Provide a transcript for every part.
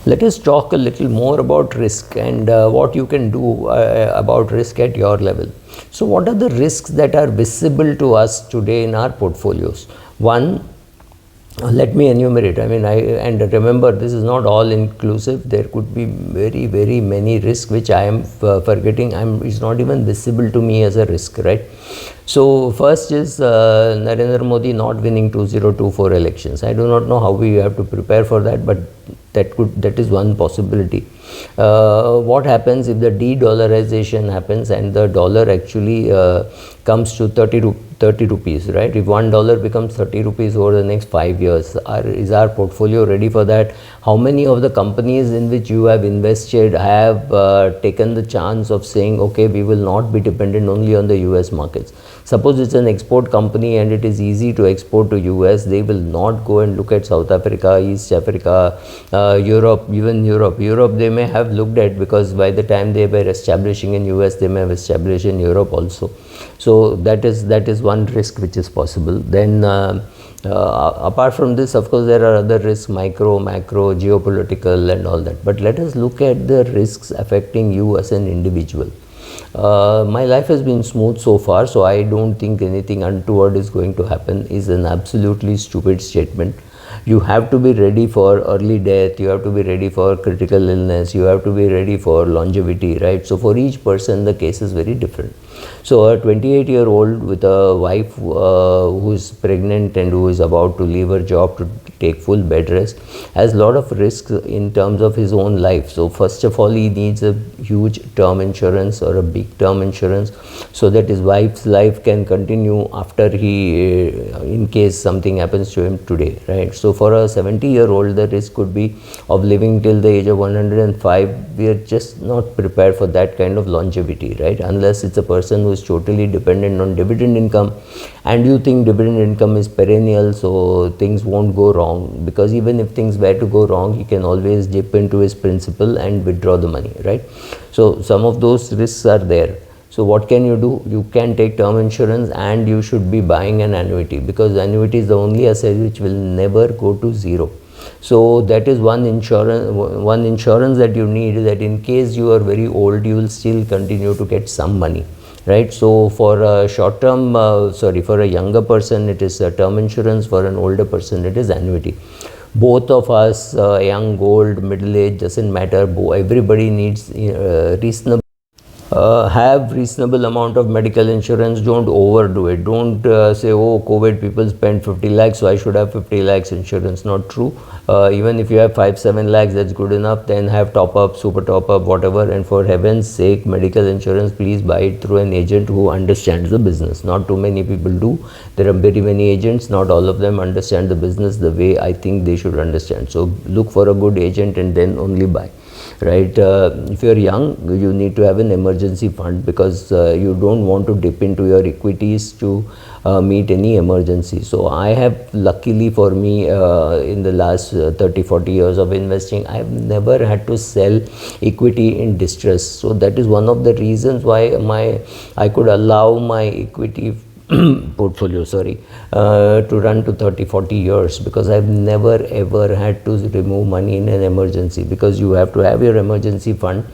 Let us talk a little more about risk and what you can do about risk at your level. So, what are the risks that are visible to us today in our portfolios? One, let me enumerate. And remember, this is not all inclusive. There could be very many risks which I am forgetting. It's not even visible to me as a risk, right? So first is Narendra Modi not winning 2024 elections. I do not know how we have to prepare for that, but that is one possibility. What happens if the de-dollarization happens and the dollar actually comes to 30 rupees, right? If $1 becomes 30 rupees over the next 5 years, is our portfolio ready for that? How many of the companies in which you have invested have taken the chance of saying, okay, we will not be dependent only on the US markets? Suppose it's an export company and it is easy to export to US, they will not go and look at South Africa, East Africa, Europe, even Europe. Europe they may have looked at, because by the time they were establishing in US, they may have established in Europe also. So that is one risk which is possible. Then apart from this, of course, there are other risks, micro, macro, geopolitical and all that. But let us look at the risks affecting you as an individual. My life has been smooth so far, so I don't think anything untoward is going to happen is an absolutely stupid statement. You have to be ready for early death, you have to be ready for critical illness, you have to be ready for longevity, right? So for each person the case is very different. So a 28-year-old with a wife who is pregnant and who is about to leave her job to take full bed rest has a lot of risks in terms of his own life. So first of all, he needs a huge term insurance or a big term insurance so that his wife's life can continue after he, in case something happens to him today, right? So for a 70-year-old, the risk could be of living till the age of 105. We are just not prepared for that kind of longevity, right? Unless it's a person who is totally dependent on dividend income and you think dividend income is perennial, so things won't go wrong, because even if things were to go wrong, he can always dip into his principal and withdraw the money, right? So some of those risks are there. So what can you do? You can take term insurance and you should be buying an annuity, because annuity is the only asset which will never go to zero. So that is one insurance that you need, that in case you are very old, you will still continue to get some money, right? So for a short term, for a younger person, it is a term insurance. For an older person, it is annuity. Both of us, young, old, middle age, doesn't matter. Everybody needs have reasonable amount of medical insurance. Don't overdo it. Don't say, oh, COVID people spend 50 lakhs, so I should have 50 lakhs insurance. Not true. Even if you have 5-7 lakhs, that's good enough. Then have top up, super top up, whatever. And for heaven's sake, medical insurance, please buy it through an agent who understands the business. Not too many people do. There are very many agents. Not all of them understand the business the way I think they should understand. So look for a good agent and then only buy. Right? If you are young, you need to have an emergency fund, because you don't want to dip into your equities to meet any emergency. So I have, luckily for me, in the last 30-40 years of investing, I have never had to sell equity in distress. So that is one of the reasons why I could allow my equity portfolio to run to 30-40 years, because I've never ever had to remove money in an emergency, because you have to have your emergency fund.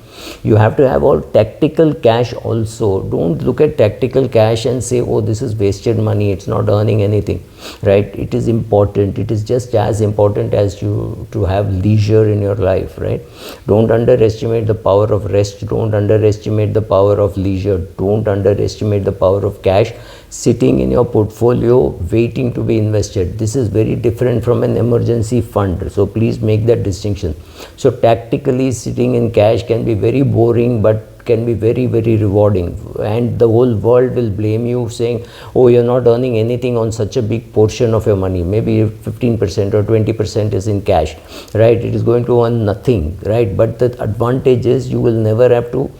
You have to have all tactical cash also. Don't look at tactical cash and say, oh, this is wasted money, it's not earning anything, right? It is important. It is just as important as you to have leisure in your life, right? Don't underestimate the power of rest. Don't underestimate the power of leisure. Don't underestimate the power of cash sitting in your portfolio waiting to be invested. This is very different from an emergency fund. So please make that distinction. So tactically sitting in cash can be very boring, but can be very rewarding, and the whole world will blame you saying, oh, you're not earning anything on such a big portion of your money. Maybe 15% or 20% is in cash, right? It is going to earn nothing, right? But the advantage is you will never have to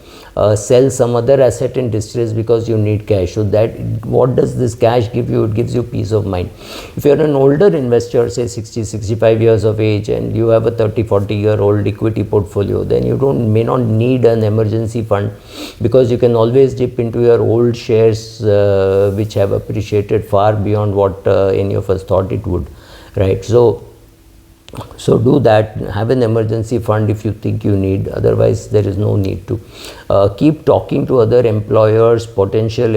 sell some other asset in distress because you need cash. So that, what does this cash give you? It gives you peace of mind. If you're an older investor, say 60-65 years of age, and you have a 30-40 year old equity portfolio, then you may not need an emergency fund, because you can always dip into your old shares which have appreciated far beyond what any of us thought it would, right? So So do that. Have an emergency fund if you think you need, otherwise there is no need to. Keep talking to other employers, potential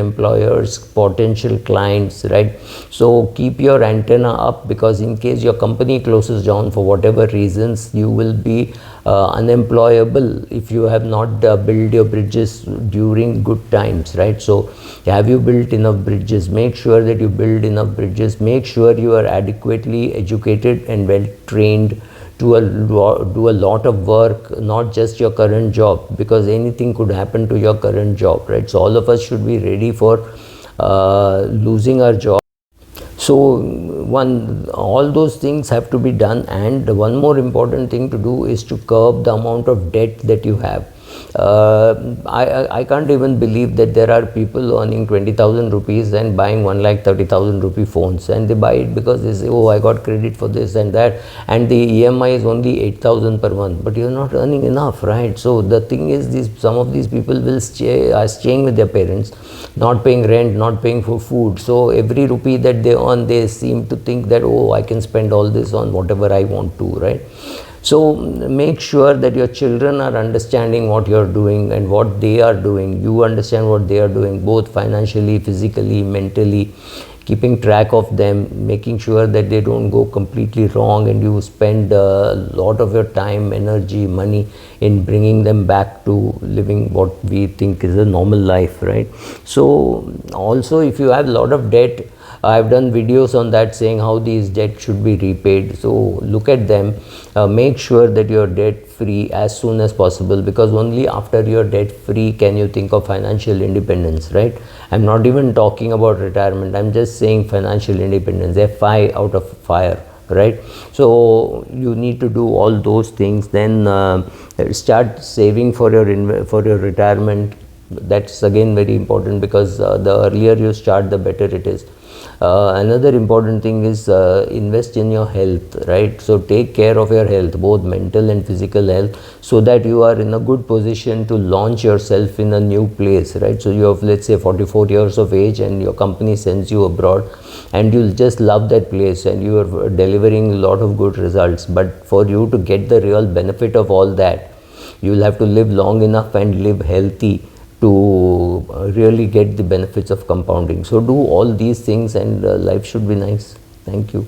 clients, right? So keep your antenna up, because in case your company closes down for whatever reasons, you will be unemployable if you have not built your bridges during good times, right? So have you built enough bridges? Make sure that you build enough bridges. Make sure you are adequately educated and well trained to do a lot of work, not just your current job, because anything could happen to your current job, right? So all of us should be ready for losing our job. So all those things have to be done. And one more important thing to do is to curb the amount of debt that you have. I can't even believe that there are people earning 20,000 rupees and buying 1,30,000 rupee phones, and they buy it because they say, oh, I got credit for this and that, and the EMI is only 8,000 per month, but you're not earning enough, right? So the thing is, some of these people are staying with their parents, not paying rent, not paying for food. So every rupee that they earn, they seem to think that, oh, I can spend all this on whatever I want to, right? So make sure that your children are understanding what you're doing and what they are doing. You understand what they are doing, both financially, physically, mentally, keeping track of them, making sure that they don't go completely wrong, and you spend a lot of your time, energy, money in bringing them back to living what we think is a normal life, right? So also, if you have a lot of debt, I've done videos on that, saying how these debts should be repaid. So look at them. Make sure that you're debt free as soon as possible, because only after you're debt free can you think of financial independence, right? I'm not even talking about retirement. I'm just saying financial independence, FI out of fire, right? So you need to do all those things. Then start saving for your retirement. That's again very important, because the earlier you start, the better it is. Another important thing is invest in your health, right? So take care of your health, both mental and physical health, so that you are in a good position to launch yourself in a new place, right? So you have, let's say, 44 years of age, and your company sends you abroad, and you'll just love that place, and you are delivering a lot of good results. But for you to get the real benefit of all that, you'll have to live long enough and live healthy to really get the benefits of compounding. So do all these things, and life should be nice. Thank you.